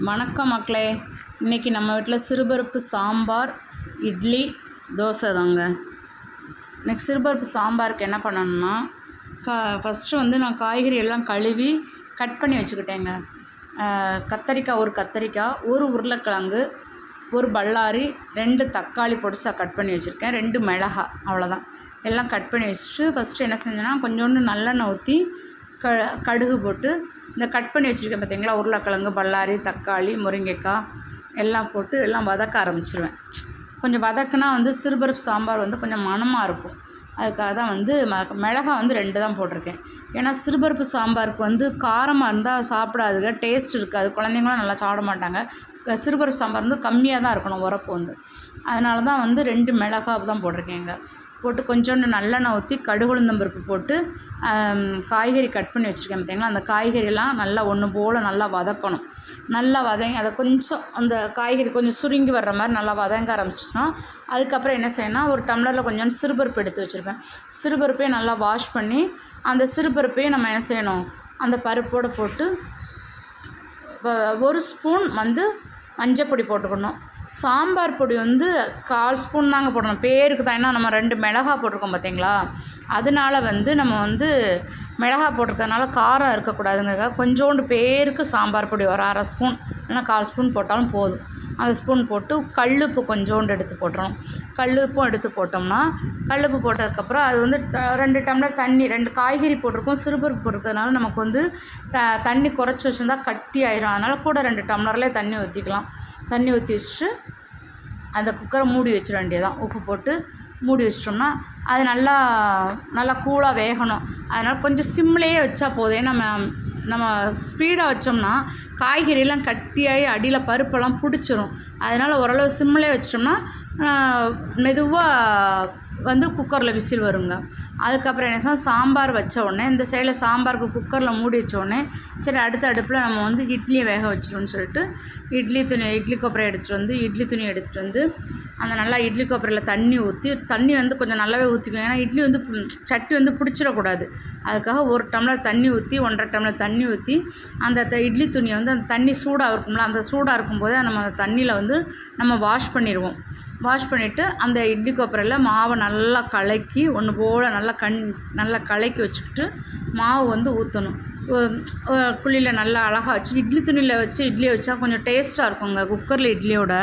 வணக்கம் மக்களே. இன்றைக்கி நம்ம வீட்டில் சிறுபருப்பு சாம்பார், இட்லி, தோசை தாங்க. இன்றைக்கி சிறுபருப்பு சாம்பாருக்கு என்ன பண்ணணும்னா, ஃபஸ்ட்டு வந்து நான் காய்கறி எல்லாம் கழுவி கட் பண்ணி வச்சுக்கிட்டேங்க. கத்தரிக்காய், ஒரு உருளைக்கிழங்கு, ஒரு பல்லாரி, 2 தக்காளி பொடிசா கட் பண்ணி வச்சுருக்கேன், 2 மிளகாய், அவ்வளோதான். எல்லாம் கட் பண்ணி வச்சுட்டு ஃபஸ்ட்டு என்ன செஞ்சேன்னா, கொஞ்சோண்டு நல்லெண்ணெய் ஊற்றி கடுகு போட்டு இந்த கட் பண்ணி வச்சுருக்கேன் பார்த்தீங்களா, உருளைக்கிழங்கு, பல்லாரி, தக்காளி, முருங்கைக்காய் எல்லாம் போட்டு எல்லாம் வதக்க ஆரம்பிச்சிருவேன். கொஞ்சம் வதக்குனா வந்து சிறுபருப்பு சாம்பார் வந்து கொஞ்சம் மணமாக இருக்கும். அதுக்காக தான் வந்து மிளகாய் வந்து 2 தான் போட்டிருக்கேன். ஏன்னா சிறுபருப்பு சாம்பாருக்கு வந்து காரமாக இருந்தால் சாப்பிடாதுங்க, டேஸ்ட் இருக்காது, குழந்தைங்களும் நல்லா சாப்பிட மாட்டாங்க. சிறுபருப்பு சாம்பார் வந்து கம்மியாக தான் இருக்கணும் உரப்பு வந்து. அதனால தான் வந்து 2 மிளகாய் தான் போட்டிருக்கேங்க. போட்டு கொஞ்சோண்டு நல்லெண்ணெய் ஊற்றி கடுகு உளுந்தம் பருப்பு போட்டு காய்கறி கட் பண்ணி வச்சுருக்கேன் பார்த்தீங்களா, அந்த காய்கறியெல்லாம் நல்லா ஒன்று போல் நல்லா வதக்கணும். நல்லா வதங்கி அதை கொஞ்சம் அந்த காய்கறி கொஞ்சம் சுருங்கி வர்ற மாதிரி நல்லா வதங்க ஆரம்பிச்சிட்டோன்னா, அதுக்கப்புறம் என்ன செய்யணும்னா, ஒரு டம்ளரில் கொஞ்சோண்டு சிறுபருப்பு எடுத்து வச்சுருப்பேன். சிறுபருப்பையும் நல்லா வாஷ் பண்ணி அந்த சிறுபருப்பையும் நம்ம என்ன செய்யணும், அந்த பருப்போடு போட்டு 1 ஸ்பூன் வந்து மஞ்சப்பொடி போட்டுக்கணும். சாம்பார் பொடி வந்து 1/4 ஸ்பூன் தாங்க போடணும், பேருக்கு தான். ஏன்னா நம்ம 2 மிளகாய் போட்டிருக்கோம் பார்த்தீங்களா, அதனால வந்து நம்ம வந்து மிளகாய் போட்டிருக்கறதுனால காரம் இருக்கக்கூடாதுங்க. கொஞ்சோண்டு பேருக்கு சாம்பார் பொடி ஒரு 1/2 ஸ்பூன் இல்லைன்னா 1/4 ஸ்பூன் போட்டாலும் போதும். அந்த ஸ்பூன் போட்டு கல்லுப்பு கொஞ்சோண்டு எடுத்து போட்டுறோம். கல்லுப்பும் எடுத்து போட்டோம்னா, கல்லுப்பு போட்டதுக்கப்புறம் அது வந்து 2 டம்ளர் தண்ணி, 2 காய்கறி போட்டிருக்கோம், சிறுபருப்பு போட்டிருக்கிறதுனால நமக்கு வந்து தண்ணி குறைச்சி வச்சுருந்தா கட்டி ஆயிரும். அதனால் கூட 2 டம்ளர்லேயே தண்ணி ஊற்றிக்கலாம். தண்ணி ஊற்றி வச்சுட்டு அந்த குக்கரை மூடி வச்சிட வேண்டியதான். உப்பு போட்டு மூடி வச்சிட்டோம்னா அது நல்லா கூலாக வேகணும். அதனால் கொஞ்சம் சிம்லேயே வச்சா போதும். ஏன்னா நம்ம ஸ்பீடாக வச்சோம்னா காய்கறியெல்லாம் கட்டியாகி அடியில் பருப்பெல்லாம் பிடிச்சிரும். அதனால் ஓரளவு சிம்லேயே வச்சிட்டோம்னா மெதுவாக வந்து குக்கரில் விசில் வருங்க. அதுக்கப்புறம் என்ன செய்யணும், சாம்பார் வச்ச உடனே இந்த சைடில் சாம்பாருக்கு குக்கரில் மூடி வச்ச உடனே சரி அடுத்த அடுப்பில் நம்ம வந்து இட்லியை வேக வச்சிட்டோம்னு சொல்லிட்டு இட்லி கொப்பரை எடுத்துகிட்டு வந்து இட்லி துணி எடுத்துகிட்டு வந்து அந்த நல்லா இட்லி கொப்பரையில் தண்ணி ஊற்றி, தண்ணி வந்து கொஞ்சம் நல்லாவே ஊற்றிக்கணும். ஏன்னா இட்லி வந்து சட்டி வந்து பிடிச்சிடக்கூடாது. அதுக்காக 1 டம்ளர் தண்ணி ஊற்றி 1.5 டம்ளர் தண்ணி ஊற்றி அந்த இட்லி துணியை வந்து அந்த தண்ணி சூடாக இருக்கும்ல, அந்த சூடாக இருக்கும்போதே நம்ம அந்த தண்ணியில் வந்து நம்ம வாஷ் பண்ணிடுவோம். வாஷ் பண்ணிவிட்டு அந்த இட்லி கொப்பரையில் மாவை நல்லா கலக்கி ஒன்று போல் நல்லா கலக்கி வச்சுக்கிட்டு மாவு வந்து ஊற்றணும். குழியில் நல்லா அழகாக வச்சு இட்லி துணியில் வச்சு இட்லியை வச்சா கொஞ்சம் டேஸ்ட்டாக இருக்குங்க. குக்கரில் இட்லியோட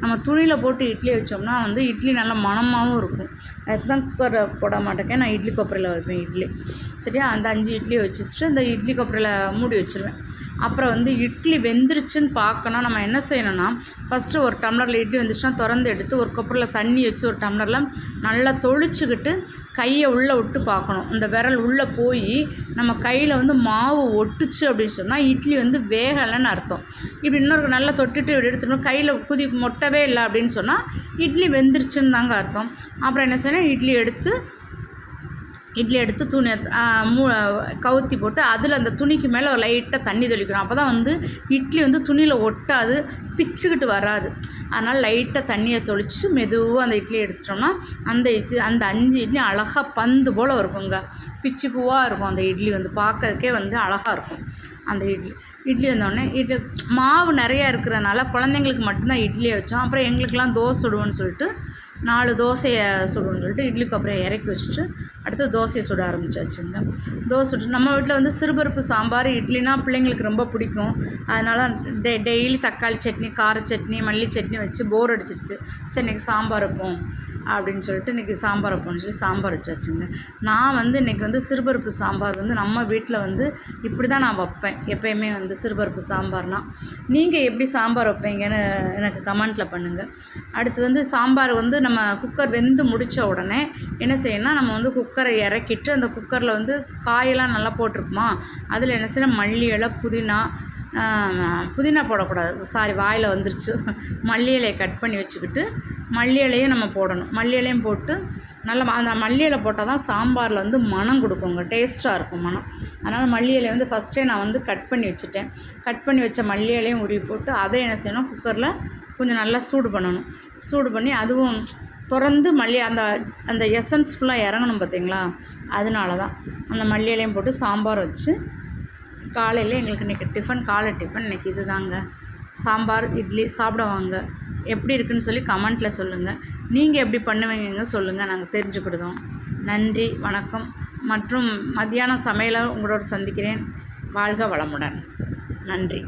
நம்ம துணியில் போட்டு இட்லி வச்சோம்னா வந்து இட்லி நல்லா மணமாகவும் இருக்கும். அதுக்கு தான் குக்கரை போட மாட்டேங்க, நான் இட்லி கொப்பரையில் வைப்பேன் இட்லி. சரியா, அந்த 5 இட்லியை வச்சுட்டு இந்த இட்லி கொப்பரையில் மூடி வச்சுருவேன். அப்புறம் வந்து இட்லி வெந்துருச்சுன்னு பார்க்கணும். நம்ம என்ன செய்யணும்னா, ஃபஸ்ட்டு ஒரு டம்ளரில் இட்லி வந்துச்சுன்னா திறந்து எடுத்து ஒரு கொப்பரையில் தண்ணி வச்சு ஒரு டம்ளரில் நல்லா தொளிச்சுக்கிட்டு கையை உள்ளே விட்டு பார்க்கணும். இந்த விரல் உள்ளே போய் நம்ம கையில் வந்து மாவு ஒட்டுச்சு அப்படின்னு சொன்னால் இட்லி வந்து வேகலைன்னு அர்த்தம். இப்படி இன்னொரு நல்லா தொட்டுட்டு இப்படி எடுத்துக்கணும், கையில் மொட்டவே இல்லை அப்படின்னு சொன்னால் இட்லி வெந்துருச்சுன்னு தாங்க அர்த்தம். அப்புறம் என்ன செய்யணும், இட்லி எடுத்து துணி கவுத்தி போட்டு அதில் அந்த துணிக்கு மேலே ஒரு லைட்டாக தண்ணி தெளிக்கணும். அப்போ தான் வந்து இட்லி வந்து துணியில் ஒட்டாது, பிச்சுக்கிட்டு வராது. அதனால் லைட்டாக தண்ணியை தொளித்து மெதுவாக அந்த இட்லியை எடுத்துட்டோம்னா அந்த 5 இட்லி அழகாக பந்து போல் இருக்குங்க. பிச்சு பூவாக இருக்கும் அந்த இட்லி, வந்து பார்க்கறதுக்கே வந்து அழகாக இருக்கும் அந்த இட்லி வந்தோடனே. மாவு நிறையா இருக்கிறதுனால குழந்தைங்களுக்கு மட்டும்தான் இட்லியை வச்சோம். அப்புறம் எங்களுக்கெல்லாம் தோசை சுடுவோன்னு சொல்லிட்டு 4 தோசையை சுடுவோன்னு சொல்லிட்டு இட்லிக்கு அப்புறம் இறக்கி வச்சுட்டு அடுத்து தோசையை சுட ஆரம்பிச்சாச்சுங்க. தோசை சுட்டு நம்ம வீட்டில் வந்து சிறுபருப்பு சாம்பார் இட்லினா பிள்ளைங்களுக்கு ரொம்ப பிடிக்கும். அதனால் டெய்லி தக்காளி சட்னி, கார சட்னி, மல்லி சட்னி வச்சு போர் அடிச்சிருச்சு. சரி இன்றைக்கி சாம்பார் வைப்போம் அப்படின்னு சொல்லிட்டு இன்றைக்கி சாம்பார் வைப்போம்னு சொல்லி சாம்பார் வச்சாச்சுங்க. நான் வந்து இன்றைக்கி வந்து சிறுபருப்பு சாம்பார் வந்து நம்ம வீட்டில் வந்து இப்படி தான் நான் வைப்பேன் எப்போயுமே வந்து சிறுபருப்பு சாம்பார்னால். நீங்கள் எப்படி சாம்பார் வைப்பீங்கன்னு எனக்கு கமெண்ட்டில் பண்ணுங்கள். அடுத்து வந்து சாம்பார் வந்து நம்ம குக்கர் வெந்து முடித்த உடனே என்ன செய்யணும்னா, நம்ம வந்து குக்கரை இறக்கிட்டு அந்த குக்கரில் வந்து காயெல்லாம் நல்லா போட்டிருக்குமா, அதில் என்ன செய்யணும், மல்லி இலை, புதினா போடக்கூடாது, சாரி வாயில் வந்துருச்சு, மல்லி இலையை கட் பண்ணி வச்சுக்கிட்டு மல்லி இலையும் நம்ம போடணும். மல்லி இலையும் போட்டு நல்லா அந்த மல்லி இலை போட்டால் தான் சாம்பாரில் வந்து மணம் கொடுக்குங்க, டேஸ்ட்டாக இருக்கும் மணம். அதனால் மல்லி இலையை வந்து ஃபஸ்ட்டே நான் வந்து கட் பண்ணி வச்சுட்டேன். கட் பண்ணி வச்ச மல்லி இலையும் உருவி போட்டு அதை என்ன செய்யணும், குக்கரில் கொஞ்சம் நல்லா சூடு பண்ணணும். சூடு பண்ணி அதுவும் திறந்து அந்த எசன்ஸ் ஃபுல்லாக இறங்கணும் பார்த்தீங்களா, அதனால தான் அந்த மல்லி இலையும் போட்டு சாம்பார் வச்சு காலையில் எங்களுக்கு இன்றைக்கி காலை டிஃபன் இன்றைக்கி இது தாங்க. சாம்பார் இட்லி சாப்பிடுவாங்க. எப்படி இருக்குன்னு சொல்லி கமெண்ட்டில் சொல்லுங்கள். நீங்கள் எப்படி பண்ணுவீங்க சொல்லுங்கள், நாங்கள் தெரிஞ்சுக்கிடுதோம். நன்றி, வணக்கம். மற்றும் மத்தியான சமையலை உங்களோட சந்திக்கிறேன். வாழ்க வளமுடன். நன்றி.